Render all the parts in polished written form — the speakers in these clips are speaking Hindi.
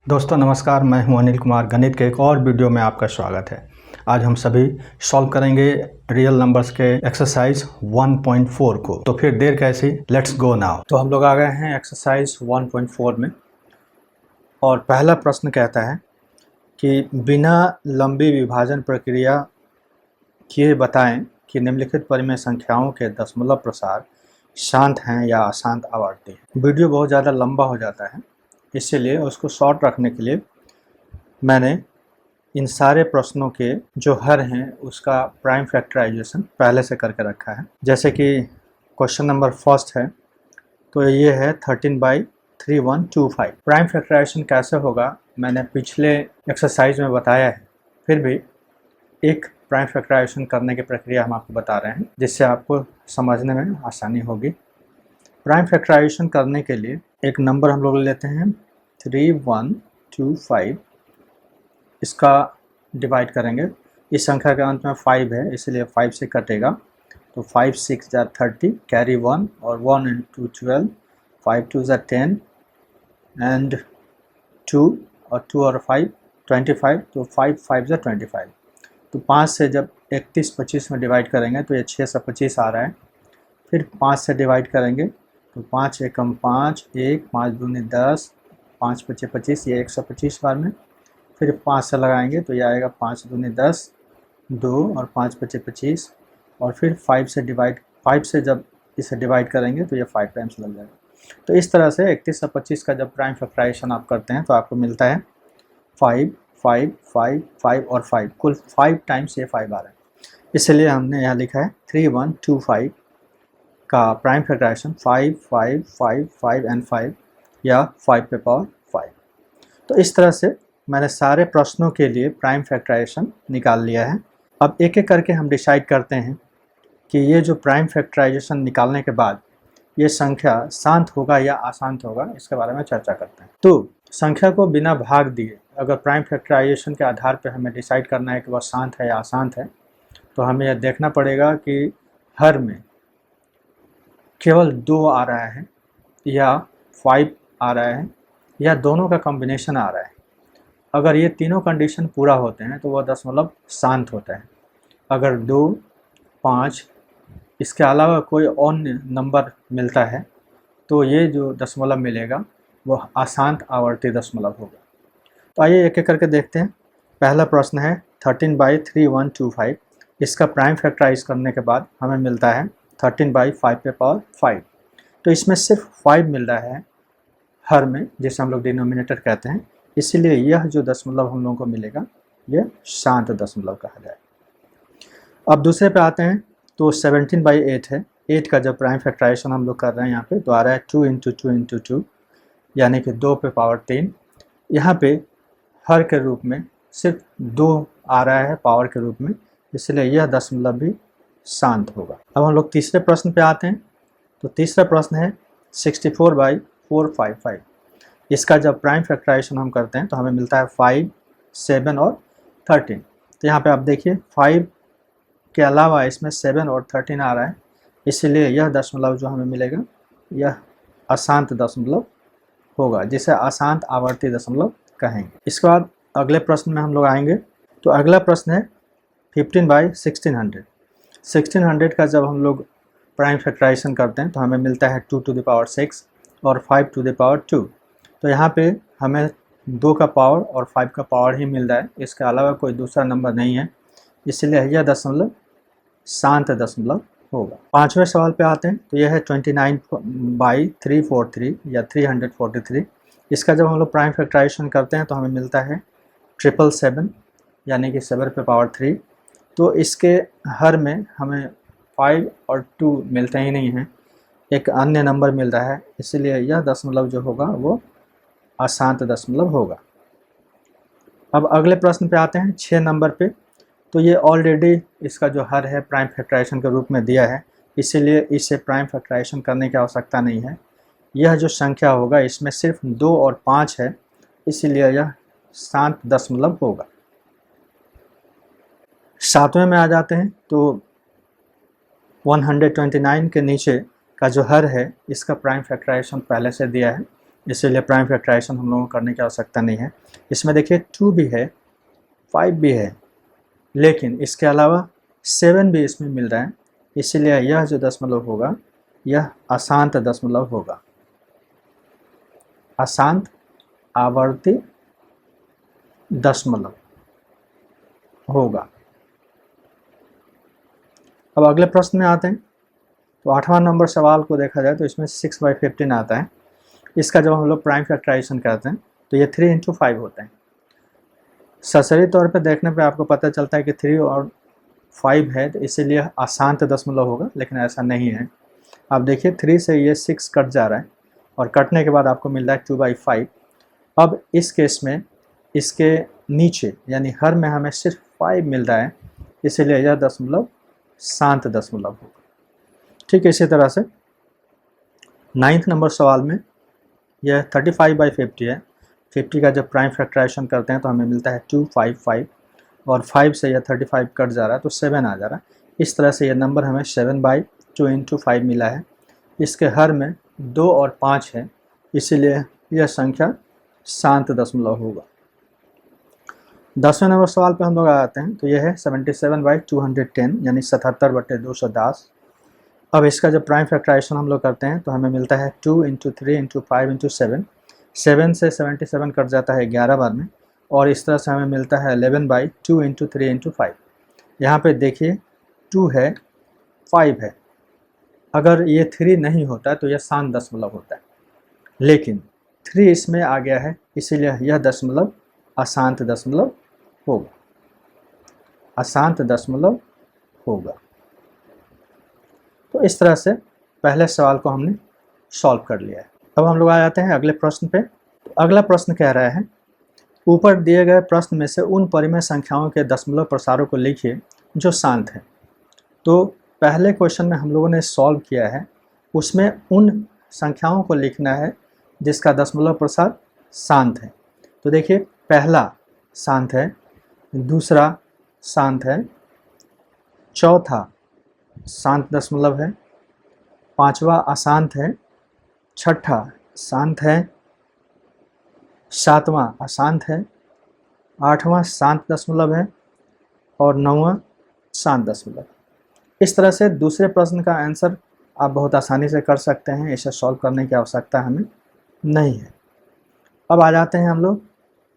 दोस्तों नमस्कार, मैं हूं अनिल कुमार। गणित के एक और वीडियो में आपका स्वागत है। आज हम सभी सॉल्व करेंगे रियल नंबर्स के एक्सरसाइज 1.4 को। तो फिर देर कैसी, लेट्स गो नाउ। तो हम लोग आ गए हैं एक्सरसाइज 1.4 में और पहला प्रश्न कहता है कि बिना लंबी विभाजन प्रक्रिया किए बताएं कि निम्नलिखित परिमेय संख्याओं के दशमलव प्रसार शांत हैं या अशांत आवर्ती हैं। वीडियो बहुत ज़्यादा लंबा हो जाता है, इसीलिए उसको शॉर्ट रखने के लिए मैंने इन सारे प्रश्नों के जो हर हैं उसका प्राइम फैक्टराइजेशन पहले से करके रखा है। जैसे कि क्वेश्चन नंबर फर्स्ट है, तो ये है 13/3125। प्राइम फैक्टराइजेशन कैसे होगा मैंने पिछले एक्सरसाइज में बताया है, फिर भी एक प्राइम फैक्टराइजेशन करने की प्रक्रिया हम आपको बता रहे हैं जिससे आपको समझने में आसानी होगी। प्राइम फैक्टराइजेशन करने के लिए एक नंबर हम लोग लेते हैं 3125, इसका डिवाइड करेंगे। इस संख्या के अंत में 5 है, इसलिए 5 से कटेगा, तो 5 6 जा 30, कैरी 1 और 1 into 12, 5 2 जा 10 एंड 2 और 2 और 5 25, तो 5 5 जा 25। तो 5 से जब 31 25 में डिवाइड करेंगे तो ये 6 से 25 आ रहा है। फिर 5 से डिवाइड करेंगे तो 5 एकम 5, 1 5 दूनी 10, 5 पचे 25, ये 125 बार में। फिर 5 से लगाएंगे तो ये आएगा 5 दूनी 10, 2 और 5 पचे 25, और फिर 5 से जब इसे डिवाइड करेंगे तो ये 5 टाइम्स लग जाएगा। तो इस तरह से 31 से 25 का जब प्राइम फैक्टराइजेशन आप करते हैं तो आपको मिलता है 5 5 5 5 और 5, कुल 5 टाइम्स ये 5 आ रहा है। इसलिए हमने यहाँ लिखा है 3125 का प्राइम फैक्टराइजेशन 5 5 5 5 एंड 5 या 5 पे पावर 5। तो इस तरह से मैंने सारे प्रश्नों के लिए प्राइम फैक्टराइजेशन निकाल लिया है। अब एक एक करके हम डिसाइड करते हैं कि ये जो प्राइम फैक्टराइजेशन निकालने के बाद ये संख्या शांत होगा या अशांत होगा, इसके बारे में चर्चा करते हैं। तो संख्या को बिना भाग दिए अगर प्राइम फैक्टराइजेशन के आधार पर हमें डिसाइड करना है कि वह शांत है या अशांत है, तो हमें यह देखना पड़ेगा कि हर में केवल 2 आ रहा है या 5 आ रहा है या दोनों का कॉम्बिनेशन आ रहा है। अगर ये तीनों कंडीशन पूरा होते हैं तो वह दशमलव शांत होता है। अगर 2 5 इसके अलावा कोई अन्य नंबर मिलता है तो ये जो दशमलव मिलेगा वह अशांत आवर्ती दशमलव होगा। तो आइए एक एक करके देखते हैं। पहला प्रश्न है 13/3125। इसका प्राइम फैक्टराइज करने के बाद हमें मिलता है 13/5 पे पावर 5। तो इसमें सिर्फ 5 मिल रहा है हर में, जिसे हम लोग डिनोमिनेटर कहते हैं, इसीलिए यह जो दशमलव हम लोगों को मिलेगा यह शांत दशमलव कहा जाए। अब दूसरे पे आते हैं, तो 17/8 है। 8 का जब प्राइम फैक्टराइजेशन हम लोग कर रहे हैं यहाँ पे, तो आ रहा है 2 into 2 into 2, यानी कि 2 पे पावर 3। यहाँ पे हर के रूप में सिर्फ 2 आ रहा है पावर के रूप में, इसलिए यह दशमलव भी शांत होगा। अब हम लोग तीसरे प्रश्न पे आते हैं। तो तीसरा प्रश्न है 64/455। इसका जब प्राइम फैक्टराइजेशन हम करते हैं तो हमें मिलता है 5 7 और 13। तो यहाँ पे आप देखिए 5 के अलावा इसमें 7 और 13 आ रहा है, इसलिए यह दशमलव जो हमें मिलेगा यह अशांत दशमलव होगा, जिसे अशांत आवर्ती दशमलव कहेंगे। इसके बाद अगले प्रश्न में हम लोग आएंगे। तो अगला प्रश्न है 15/1600। 1600 का जब हम लोग प्राइम फैक्टराइजेशन करते हैं तो हमें मिलता है 2 to the power 6 और 5 to the power 2। तो यहाँ पे हमें 2 का पावर और 5 का पावर ही मिल रहा है, इसके अलावा कोई दूसरा नंबर नहीं है, इसलिए यह दशमलव शांत दशमलव होगा। पांचवें सवाल पे आते हैं। तो यह है 29/343 या 343। इसका जब हम लोग प्राइम फैक्टराइजेशन करते हैं तो हमें मिलता है 777, यानी कि 7 पे पावर 3। तो इसके हर में हमें 5 और 2 मिलते ही नहीं हैं, एक अन्य नंबर मिल रहा है, इसलिए यह दशमलव जो होगा वो अशांत दशमलव होगा। अब अगले प्रश्न पे आते हैं 6 नंबर पे। तो ये ऑलरेडी इसका जो हर है प्राइम फैक्टराइजेशन के रूप में दिया है, इसीलिए इसे प्राइम फैक्टराइजेशन करने की आवश्यकता नहीं है। यह जो संख्या होगा इसमें सिर्फ 2 और 5 है, इसीलिए यह शांत दशमलव होगा। 7वें में आ जाते हैं। तो 129 के नीचे का जो हर है इसका प्राइम फैक्टराइजेशन पहले से दिया है, इसीलिए प्राइम फैक्टराइजेशन हम लोगों को करने की आवश्यकता नहीं है। इसमें देखिए 2 भी है, 5 भी है, लेकिन इसके अलावा 7 भी इसमें मिल रहा है, इसीलिए यह जो दशमलव होगा यह अशांत दशमलव होगा, अशांत आवर्ती दशमलव होगा। अब अगले प्रश्न में आते हैं। तो 8वां नंबर सवाल को देखा जाए तो इसमें 6/15 आता है। इसका जब हम लोग प्राइम फैक्टराइजेशन करते हैं तो ये 3 × 5 होता है। सशरी तौर पे देखने पे आपको पता चलता है कि 3 और 5 है, तो इसीलिए अशांत दशमलव होगा, लेकिन ऐसा नहीं है। आप देखिए 3 से ये 6 कट जा रहा है और कटने के बाद आपको मिल रहा है 2/5। अब इस केस में इसके नीचे यानी हर में हमें सिर्फ 5 मिल रहा है, इसीलिए यह दशमलव शांत दशमलव होगा। ठीक इसी तरह से 9th नंबर सवाल में यह 35/50 है। 50 का जब प्राइम फैक्टराइजेशन करते हैं तो हमें मिलता है 255 और 5 से यह 35 कट जा रहा है तो 7 आ जा रहा है। इस तरह से यह नंबर हमें 7/2 × 5 मिला है। इसके हर में 2 और 5 है, इसीलिए यह संख्या शांत दशमलव होगा। 10वें नंबर सवाल पे हम लोग आते हैं। तो यह है 77/210 यानी 77/210। अब इसका जब प्राइम फैक्टराइजेशन हम लोग करते हैं तो हमें मिलता है 2 × 3 × 5 × 7। 7 से 77 कट जाता है 11 बार में, और इस तरह से हमें मिलता है 11/2 × 3 × 5। यहाँ पे देखिए 2 है, 5 है। अगर ये 3 नहीं होता तो यह शांत दशमलव होता है, लेकिन 3 इसमें आ गया है, इसीलिए यह दशमलव अशांत दशमलव होगा, अशांत दशमलव होगा। तो इस तरह से पहले सवाल को हमने सॉल्व कर लिया है। अब हम लोग आ जाते हैं अगले प्रश्न पे। तो अगला प्रश्न कह रहा है, ऊपर दिए गए प्रश्न में से उन परिमेय संख्याओं के दशमलव प्रसारों को लिखिए जो शांत है। तो पहले क्वेश्चन में हम लोगों ने सॉल्व किया है, उसमें उन संख्याओं को लिखना है जिसका दशमलव प्रसार शांत है। तो देखिए पहला शांत है, दूसरा शांत है, चौथा शांत दशमलव है, पांचवा अशांत है, छठा शांत है, सातवां अशांत है, आठवां शांत दशमलव है और नौवां शांत दशमलव। इस तरह से दूसरे प्रश्न का आंसर आप बहुत आसानी से कर सकते हैं, इसे सॉल्व करने की आवश्यकता हमें नहीं है। अब आ जाते हैं हम लोग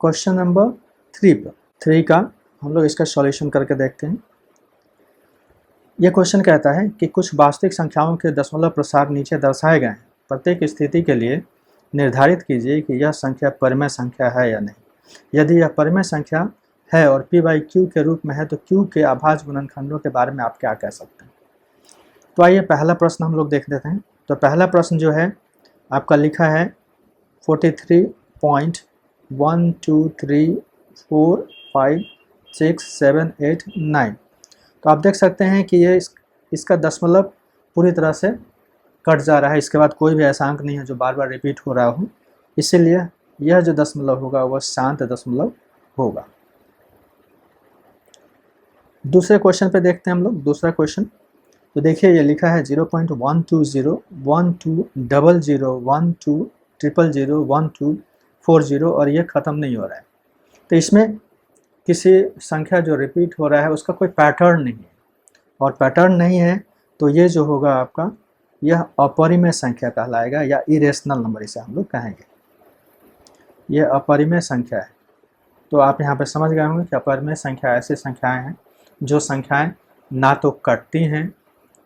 क्वेश्चन नंबर 3 पर। 3 का हम लोग इसका सॉल्यूशन करके देखते हैं। यह क्वेश्चन कहता है कि कुछ वास्तविक संख्याओं के दशमलव प्रसार नीचे दर्शाए गए हैं। प्रत्येक स्थिति के लिए निर्धारित कीजिए कि यह संख्या परिमेय संख्या है या नहीं। यदि यह परिमेय संख्या है और p/q के रूप में है तो q के अभाज्य गुणनखंडों के बारे में आप क्या कह सकते हैं। तो आइए पहला प्रश्न हम लोग देख लेते हैं। तो पहला प्रश्न जो है आपका लिखा है 43.123456789। तो आप देख सकते हैं कि ये इसका दशमलव पूरी तरह से कट जा रहा है, इसके बाद कोई भी ऐसा अंक नहीं है जो बार बार रिपीट हो रहा हो, इसीलिए यह जो दशमलव होगा वह शांत दशमलव होगा। दूसरे क्वेश्चन पे देखते हैं हम लोग। दूसरा क्वेश्चन तो देखिए ये लिखा है 0.120 1200 1200 1240 और ये ख़त्म नहीं हो रहा है। तो इसमें किसी संख्या जो रिपीट हो रहा है उसका कोई पैटर्न नहीं है, और पैटर्न नहीं है तो ये जो होगा आपका यह अपरिमेय संख्या कहलाएगा, या इरेशनल नंबर इसे हम लोग कहेंगे। यह अपरिमेय संख्या है। तो आप यहाँ पे समझ गए होंगे कि अपरिमेय संख्या ऐसी संख्याएं हैं जो संख्याएं ना तो कटती हैं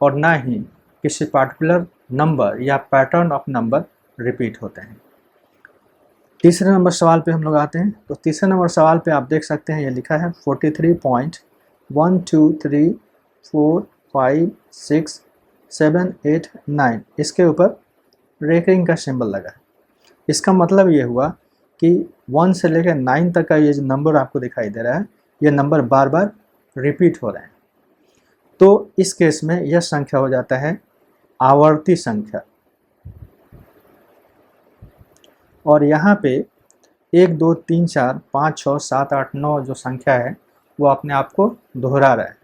और ना ही किसी पार्टिकुलर नंबर या पैटर्न ऑफ नंबर रिपीट होते हैं। तीसरे नंबर सवाल पे हम लोग आते हैं। तो तीसरे नंबर सवाल पे आप देख सकते हैं ये लिखा है 43.123456789। इसके ऊपर रेकरिंग का सिंबल लगा है। इसका मतलब ये हुआ कि 1 से लेकर 9 तक का ये जो नंबर आपको दिखाई दे रहा है ये नंबर बार बार रिपीट हो रहे हैं। तो इस केस में यह संख्या हो जाता है आवर्ती संख्या, और यहाँ पे 1 2 3 4 5 6 7 8 9 जो संख्या है वो अपने आप को दोहरा रहा है,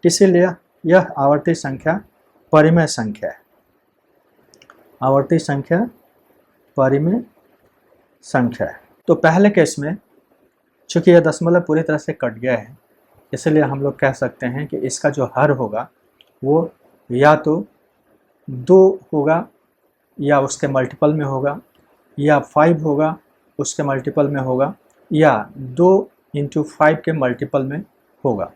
इसीलिए यह आवर्ती संख्या परिमेय संख्या है। आवर्ती संख्या परिमेय संख्या है। तो पहले केस में चूँकि यह दशमलव पूरी तरह से कट गया है, इसलिए हम लोग कह सकते हैं कि इसका जो हर होगा वो या तो 2 होगा या उसके मल्टीपल में होगा, या 5 होगा उसके मल्टीपल में होगा, या 2 × 5 के मल्टीपल में होगा।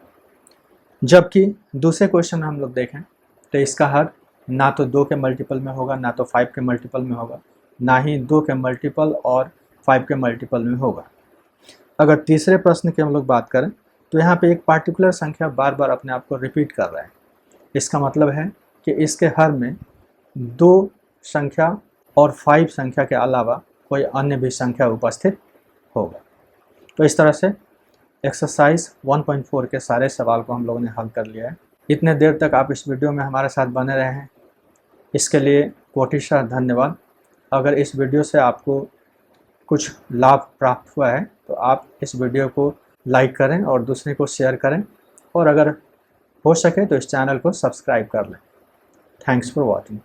जबकि दूसरे क्वेश्चन में हम लोग देखें तो इसका हर ना तो 2 के मल्टीपल में होगा, ना तो 5 के मल्टीपल में होगा, ना ही 2 के मल्टीपल और 5 के मल्टीपल में होगा। अगर तीसरे प्रश्न की हम लोग बात करें तो यहाँ पे एक पार्टिकुलर संख्या बार बार अपने आप को रिपीट कर रहा है। इसका मतलब है कि इसके हर में 2 संख्या और 5 संख्या के अलावा कोई अन्य भी संख्या उपस्थित होगा। तो इस तरह से एक्सरसाइज 1.4 के सारे सवाल को हम लोगों ने हल कर लिया है। इतने देर तक आप इस वीडियो में हमारे साथ बने रहे हैं, इसके लिए कोटिशः धन्यवाद। अगर इस वीडियो से आपको कुछ लाभ प्राप्त हुआ है तो आप इस वीडियो को लाइक करें और दूसरे को शेयर करें, और अगर हो सके तो इस चैनल को सब्सक्राइब कर लें। Thanks for watching.